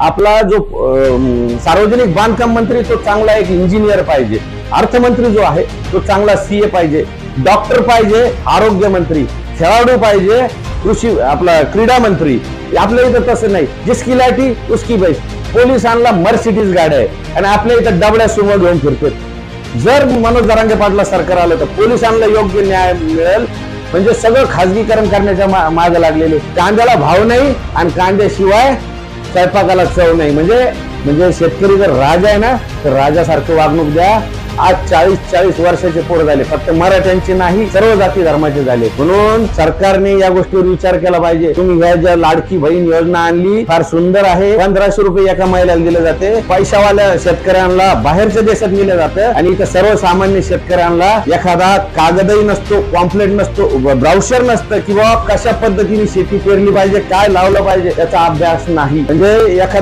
आपला जो सार्वजनिक बांधकाम मंत्री तो चांगला एक इंजिनियर पाहिजे, अर्थमंत्री जो आहे तो चांगला सीए पाहिजे, डॉक्टर पाहिजे, आरोग्य मंत्री, खेळाडू पाहिजे, कृषी आपला क्रीडा मंत्री. आपल्या इथं तसं नाही, जिसकी लाठी उसकी बैस. पोलिसांना मर्सिडीज गाड्या आहे आणि आपल्या इथं डबड्या सुमो घेऊन फिरतात. जर मनोज जरांगे पाटला सरकार आलं तर पोलिसांना योग्य न्याय मिळेल. म्हणजे सगळं खाजगीकरण करण्याच्या मागे लागलेले. कांद्याला भाव नाही आणि कांद्याशिवाय स्वयंपाकाला चव नाही. म्हणजे शेतकरी जर राजा आहे ना तर राजासारखं वागणूक द्या. आज 40 वर्षाचे पोरं झाले, फक्त मराठ्यांचे नाही सर्व जाती धर्माचे झाले. म्हणून सरकारने या गोष्टीवर विचार केला पाहिजे. तुम्ही ह्या ज्या लाडकी बहीण योजना आणली फार सुंदर आहे. 1500 रुपये एका महिन्याला दिले जाते. पैशावाल्या शेतकऱ्यांना बाहेरच्या देशात नेलं जातं आणि इथं सर्वसामान्य शेतकऱ्यांना एखादा कागदही नसतो, पॉम्पलेट नसतो, ब्राउशर नसतं किंवा कशा पद्धतीने शेती पेरली पाहिजे, काय लावलं पाहिजे याचा अभ्यास नाही. म्हणजे एखादा